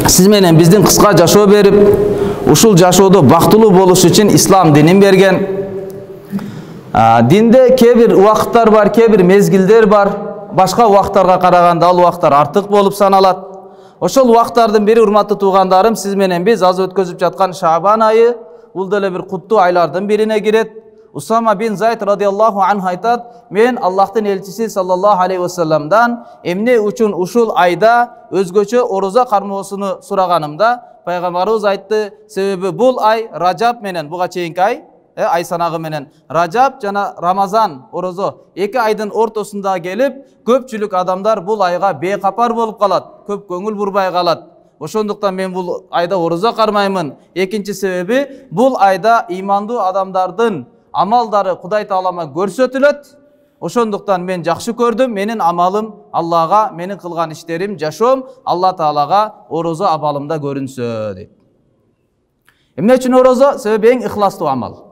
Siz менен биздин кыска жашоо берип, ушул жашоодо бактылуу болуш үчүн ислам динин берген. Динде кээ бир убакыттар бар, кээ бир мезгилдер бар. Башка убакыттарга караганда ал убакыттар артык болуп саналат. Ошол убакыттардын бири, урматтуу туугандарым, сиз менен биз азыр өткөзүп жаткан Шаабан айы, бул деле бир куттуу айлардын бирине кирет. Усама бин Зайд радиаллаху анху айтат: "Мен Аллахтын элчиси саллаллаху алейхи вассаламдан эмне үчүн ушул айда өзгөчө ороза кармоосуну сураганымда, пайгамбарыбыз айтты: себеби бул ай Ражаб менен, буга чейинки ай санагы менен Ражаб жана Рамазан орозо эки айдын ортосунда келип, көпчүлүк адамдар бул айга бейкапар болуп калат, көп көңүл бурбай калат. Ошондуктан мен бул айда ороза кармаймын. Экинчи себеби, бул айда имандуу адамдардын амалдары Кудай Таалама көрсөтүлөт. Ошондуктан мен жакшы көрдүм, менин амалым Аллага, менин кылган иштерим, жашоом Алла Таалага орозо абалымда көрүнсө дейт. Эмне үчүн орозо? Себеби эң ыхластуу амал.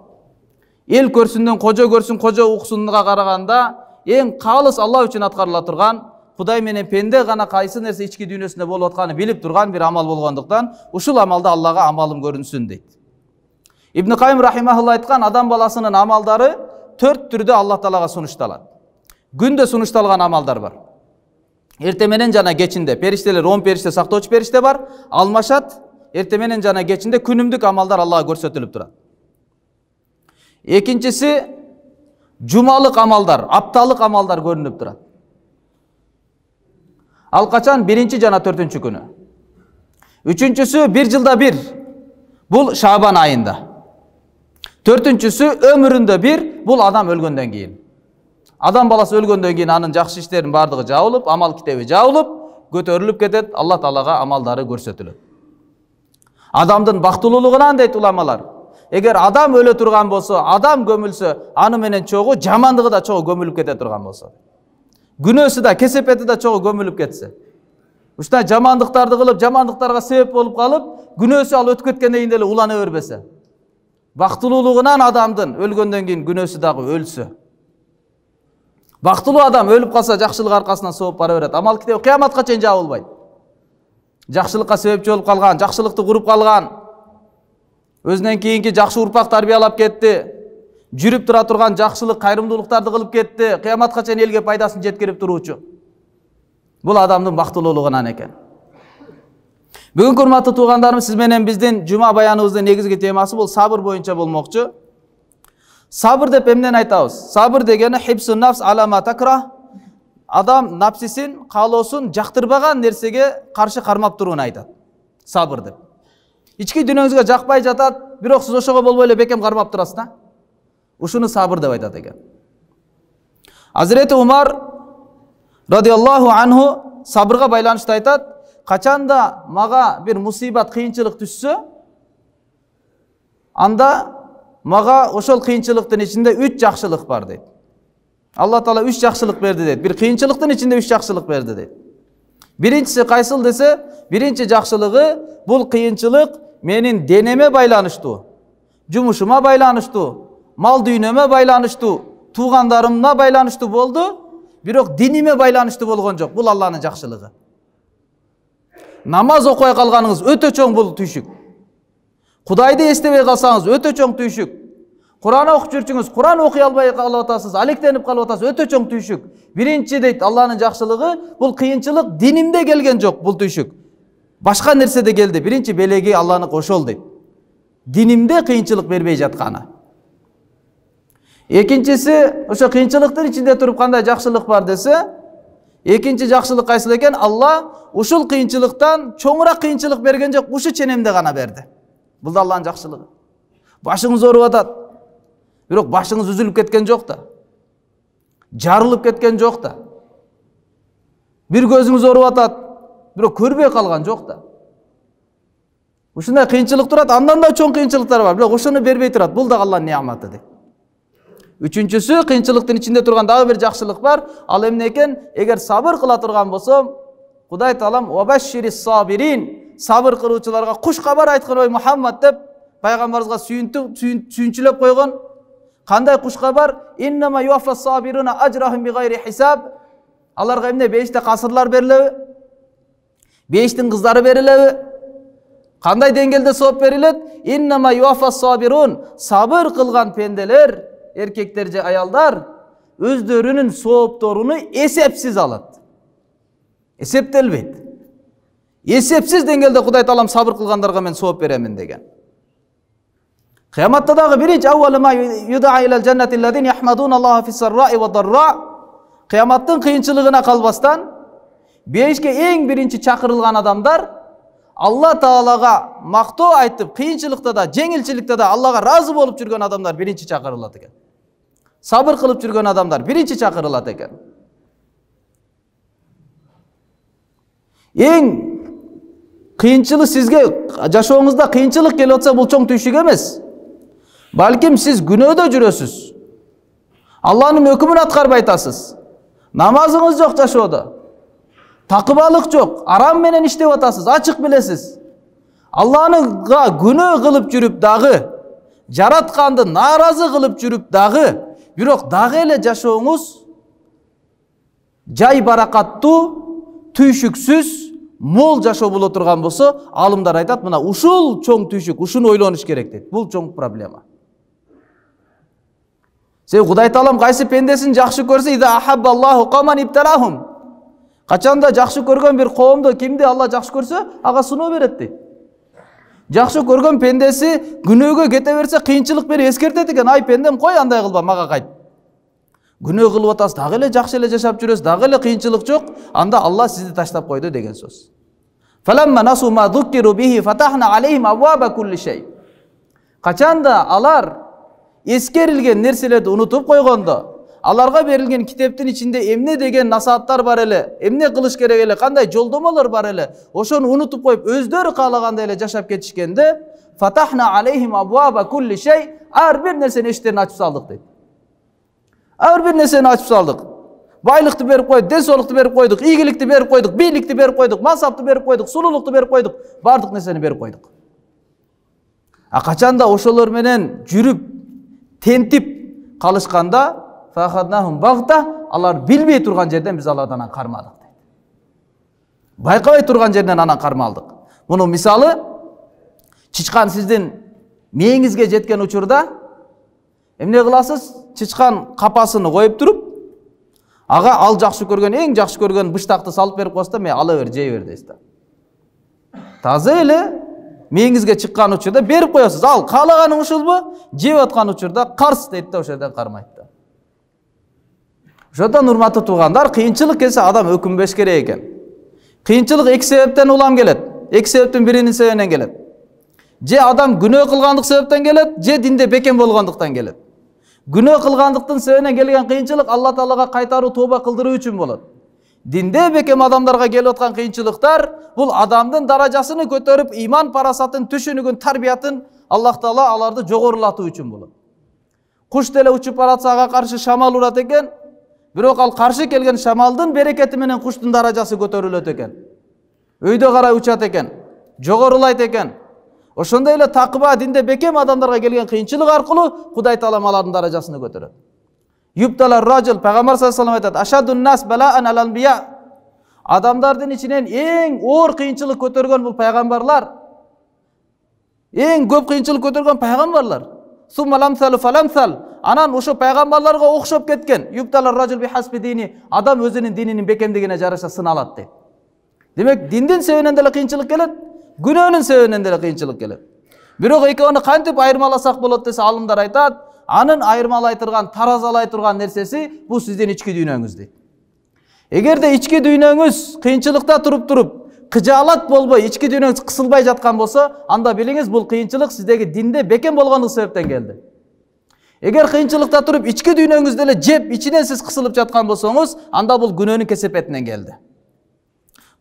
Эл көрсүндөн, кожо көрсүн, кожо уксунга караганда эң калыс Алла үчүн аткарыла турган, Кудай менен пенде гана кайсы нерсе ички дүйнөсүндө болуп атканын билип турган бир амал болгондуктан, ушул амалда Аллага амалым көрүнсүн дейт. Ибн Кайым рахимахулла айткан, адам баласынын амалдары 4 түрдө Алла Таалага сунушталат. Күндө сунушталган амалдар бар. Эрте менен жана кечинде периштелер, 10 периште, сактоочу периште бар, алмашат. Эрте менен жана кечинде күнүмдүк амалдар Аллага көрсөтүлүп турат. Экинчиси жумалык амалдар, апталык амалдар көрүнүп турат. Ал качан? 1 жана 4 күнү. Үчүнчүсү 1 жылда 1. Бул Шаабан айында. 4-сү өмүрүндө 1. Бул адам өлгөндөн кийин. Адам баласы өлгөндөн кийин анын жакшы иштеринин бардыгы жабылып, амал китеби жабылып, көтөрүлүп кетет, Алла Таалага амалдары көрсөтүлөт. Адамдын бактылуулугунан дейт уламалар. Эгер адам өлө турган болсо, адам көмүлсө, аны менен чогуу жамандыгы да чогуу көмүлүп кете турган болсо. Күнөөсү да, кесепети да чогуу көмүлүп кетсе. Ушта жамандыктарды кылып, жамандыктарга себеп болуп калып, күнөөсү ал өтүп кеткенден кийин деле улана бербесе. Бактылуулугунан адамдын өлгөндөн кийин күнөөсү дагы өлсө. Бактылуу адам өлүп калса, жакшылык аркасынан сооп бара берет. Амал китеби кыяматка чейин жабылбайт. Жакшылыкка себепчи болуп калган, жакшылыкты куруп калган, өзүнөн кийинки жакшы урпак тарбиялап кетти, жүрүп тура турган жакшылык, кайрымдуулуктарды кылып кетти, кыяматка чейин элге пайдасын жеткирип туруучу. Бул адамдын бактылуулугунан экен. Бүгүнкү урматтуу туугандарым, сиз менен биздин жума баяныбыздын негизги темасы бул сабыр боюнча болмокчу. Сабыр деп эмнени айтабыз? Сабыр дегени хибсун нафс алама такра. Адам напсисин, каалоосун жактырбаган нерсеге каршы кармап турууну айтат. Сабыр деп. Ички дүйнөңүзгө жакпай жатат, бирок сиз ошого болбой эле бекем кармап турасыз да? Ушуну сабыр деп айтат экен. Азирети Умар радиаллаху анху сабырга байланыштуу айтат: качанда мага бир мусибат, кыйынчылык түшсө, анда мага ошол кыйынчылыктын ичинде 3 жакшылык бар дейт. Алла Таала 3 жакшылык берди дейт. Бир кыйынчылыктын ичинде 3 жакшылык берди дейт. Биринчиси кайсыл десе, биринчи жакшылыгы бул кыйынчылык менин денеме байланыштуу, жумушума байланыштуу, мал дүйнөмө байланыштуу, туугандарымна байланыштуу болду, бирок диниме байланыштуу болгон жок. Бул Алланын жакшылыгы. Намаз окуй калганыңыз өтө чоң бул түйшүк. Кудайды эстебей калсаңыз өтө чоң түйшүк. Куран окуп жүрчүңүз, Куран окуй албай калып атасыз, алектенип калып атасыз, өтө чоң түйшүк. Биринчи дейт Алланын жакшылыгы, бул кыйынчылык динимде келген жок бул түйшүк. Башка нерседе келди. Биринчи белеги Алланы ошол дейт. Динимде кыйынчылык бербей жатканы. Экинчиси, ошо кыйынчылыктын ичинде туруп кандай жакшылык бар десе, экинчи жакшылык кайсыл экен? Алла ушул кыйынчылыктан чоңураак кыйынчылык берген жок, ушу ченемде гана берди. Бул да Алланын жакшылыгы. Башыңыз ооруп атат, бирок башыңыз үзүлүп кеткен жок да. Жарылып кеткен жок да. Бир көзүңүз ооруп атат, бирок көрбөй калган жок да. Ушундай кыйынчылык турат, андан да чоң кыйынчылыктар бар, бирок ошону бербей турат. Бул да Алланын неаматы дейт. Үчүнчүсү, кыйынчылыктын ичинде турган дагы бир жакшылык бар. Ал эмне экен? Эгер сабыр кыла турган болсом, Кудай Таалам вабашширис сабирин, сабыр кылуучуларга куш кабар айткын ой Мухаммад деп пайгамбарыбызга сүйүнчүлөп койгон. Кандай куш кабар? Иннама юаффас сабируна ажрахум бигайри хисаб. Аларга эмне? Беште касырлар берилеби? Бештин кыздары берилеби? Кандай деңгээлде сооп берилет? Иннама юафас сабирун. Сабыр кылган пенделер, эркектер же аялдар өздөрүнүн соопторуну эсепсиз алат. Эсептелбейт. Эсепсиз деңгээлде Кудай Таалам сабыр кылгандарга мен сооп беремин деген. Кыяматта дагы биринчи аввалма юда'a илал жаннати аллазина яхмадуна Аллаха фис-сарра'i ва-дарра. Кыяматтын кыйынчылыгына калбастан бейишке эң биринчи чакырылган адамдар Алла Таалага мактоо айтып, кыйынчылыкта да, жеңилчиликте да Аллага разы болуп жүргөн адамдар биринчи чакырылат экен. Сабыр кылып жүргөн адамдар биринчи чакырылат экен. Эң кыйынчылык сизге жашооңузда кыйынчылык келип атса, бул чоң түйшүк эмес. Балким сиз күнөөдө жүрөсүз. Алланын өкүмүн аткарбай атасыз. Намазыңыз жок жашоодо. Такыбалык жок, арам менен иштеп атасыз, ачык билесиз. Алланыга күнөө кылып жүрүп дагы, жаратканды нааразы кылып жүрүп дагы, бирок дагы эле жашооңуз жай баракаттуу, түйшүксүз, мол жашоо боло турган болсо, алымдар айтат, мына ушул чоң түйшүк, ушуну ойлонуш керек дейт. Бул чоң проблема. Сен Кудай Таалам кайсы пендесин жакшы көрсө, ида ахаббаллаху каман ибталахум. Качанда жакшы көргөн бир коомду кимди Алла жакшы көрсө, ага сыноо берет дейт. Жакшы көргөн пендеси күнөөгө кете берсе, кыйынчылык берип эскертет экен. Ай пендем, кой андай кылба, мага кайт. Күнөө кылып атасыз, дагы эле жакшы эле жашап жүрөсүз, дагы эле кыйынчылык жок, анда Алла сизди таштап койду деген сөз. Фаламма насу ма зуккиру бихи фатахна алейхим абваба кулли шей. Качанда алар эскерилген нерселерди унутуп койгондо, аларга берилген китептин ичинде эмне деген насааттар бар эле, эмне кылыш керек эле, кандай жолдомолор бар эле, ошону унутуп коюп өздөрү каалагандай эле жашап кетишкенде, фатахна алейхим абваба кулли шей, ар бир нерсенин эшиктерин ачып салдык дейт. Ар бир нерсени ачып салдык. Байлыкты берип койдук, ден соолукту берип койдук, ийгиликти берип койдук, бийликти берип койдук, мансапты берип койдук, сулуулукту берип койдук, бардык нерсени берип койдук. А качанда ошолор менен жүрүп, тентип калышканда, фахаднахум багта, алар билбей турган жерден биз алардан кармадык дейт. Байкабай турган жерден анан кармалдык. Мунун мисалы, чычкан сиздин мээңизге жеткен учурда эмне кыласыз? Чычкан капасыны коюп туруп, ага ал жакшы көргөн, эң жакшы көргөн быштакты салып берип койсо, мен ала бер, жей бер дейсиз да. Таза эле мээңизге чыккан учурда берип коесуз. Ал каалаганың ушулбу? Жеп аткан учурда карс дейт да, ошол жерден кармайт да. Ошондон урматтуу туугандар, кыйынчылык келсе адам өкүнбөш керек экен. Кыйынчылык эки себептен улам келет. Эки себептин биринин себебинен келет. Же адам күнөө кылгандык себептен келет, же динде бекем болгондуктан келет. Күнөө кылгандыктын себебинен келген кыйынчылык Алла Таалага кайтаруу, тооба кылдыруу үчүн болот. Динде бекем адамдарга келип аткан кыйынчылыктар бул адамдын даражасын көтөрүп, иман парасатын, түшүнүгүн, тарбиятын Аллах Таала аларды жогорулатуу үчүн болот. Куш деле учуп баратса ага каршы шамал урат экен, бирок ал каршы келген шамалдын берекети менен куштун даражасы көтөрүлөт экен. Өйдө карай учат экен, жогорулайт экен. Ошондой эле такыба, динде бекем адамдарга келген кыйынчылык аркылуу Кудай Таалам алардын даражасын көтөрөт. Юбталар ражыл, пайгамбар саллаллаху алейхи ва саллям айтат, ашадун нас балаан ал-анбия. Адамдардын ичинен эң оор кыйынчылык көтөргөн бул пайгамбарлар. Эң көп кыйынчылык көтөргөн пайгамбарлар. Суммаламсалу фаламсал. Анан ошо пайгамбарларга окшоп кеткен. Юбталар ражыл бихасби дини. Адам өзүнүн дининин бекемдигине жараша сыналат дейт. Демек, диндин себебинен деле кыйынчылык келет, күнөөнүн себебинен деле кыйынчылык келет. Бирок экөөнү кантип айырмаласак болот десе, алымдар айтат, анын айырмалай турган, таразалай турган нерсеси бул сиздин ички дүйнөңүз дейт. Эгерде ички дүйнөңүз кыйынчылыкта туруп, кыжаалат болбой, ички дүйнөңүз кысылбай жаткан болсо, анда билиңиз бул кыйынчылык сиздеги динде бекем болгондук себептен келди. Эгер кыйынчылыкта туруп, ички дүйнөңүз деле жеп, ичинен сиз кысылып жаткан болсоңуз, анда бул күнөөнүн кесепетинен келди.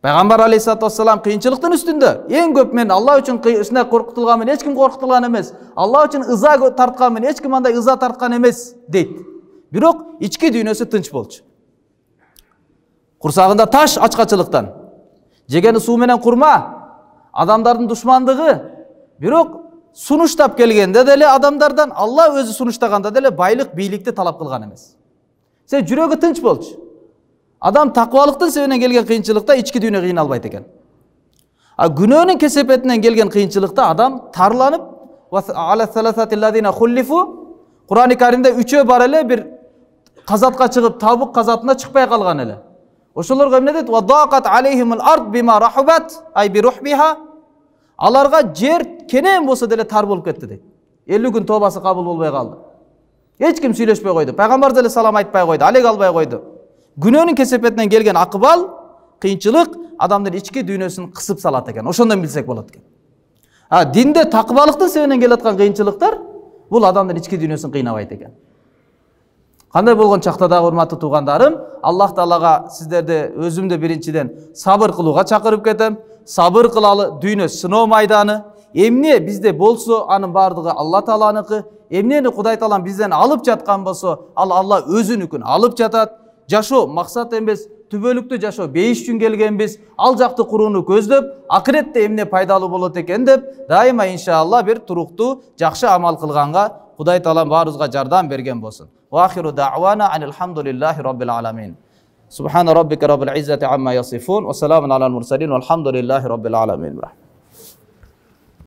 Пайгамбар алейхиссалату вассалам кыйынчылыктын үстүндө эң көп мен Алла үчүн ушундай коркутулган мен эч ким коркутулган эмес. Алла үчүн ыза тарткан мен эч ким андай ыза тарткан эмес дейт. Бирок ички дүйнөсү тынч болчу. Курсагында таш ачкачылыктан, жегени суу менен курма, адамдардын душмандыгы. Бирок сунуштап келгенде деле адамдардан Алла өзү сунуштаганда деле байлык, бийликти талап кылган эмес. Се жүрөгү тынч болчу. Адам такыбалыктын себебинен келген кыйынчылыкта ички дүйнө кыйналбайт экен. Günöөнүн кесепетинен келген кыйынчылыкта адам тарланып, Кур'ан-ы Каримде үчөө бар эле бир казатка чыгып, Табук казатына чыкпай калган эле. Ошолорго эмне дейт? Вадaqat алейхимул ард бима рахубат, ай би рухбиха. Аларга жер кенен болсо деле тар болуп кетти дейт. 50 күн тобасы кабыл болбой калды. Эч ким сүйлөшпөй койду. Пайгамбар деле салам айтпай койду, алек албай койду. Күнөөнүн кесепетинен келген акыбал, кыйынчылык адамдын ички дүйнөсүн кысып салат экен. Ошондон билсек болот экен. Динде такыбалыктын себебинен келип аткан кыйынчылыктар бул адамдын ички дүйнөсүн кыйнабайт экен. Кандай болгон чакта дагы урматтуу туугандарым, Аллах Таалага сиздерди өзүмдү биринчиден сабыр кылууга чакырып кетем. Сабыр кылалы, дүйнө сыноо майданы. Эмне бизде болсо, анын бардыгы Алла Тааланыкы. Эмнени Кудай Таалам бизден алып жаткан болсо, ал Алла өзүнүкүн алып жатат. Жашоо максат эмес, түбөлүктүү жашоо бейиш үчүн келгенбиз. Ал жакты курууну көздөп, акыретте эмне пайдалуу болот экен деп, дайыма иншалла бир туруктуу жакшы амал кылганга Кудай Таалам баарыбызга жардам берген болсун. Ва ахиру даъвана алхамдулиллахи rabbil alamin. Subhana rabbika rabbil izzati amma yasifun wa salamun alal mursalin walhamdulillahi rabbil alamin.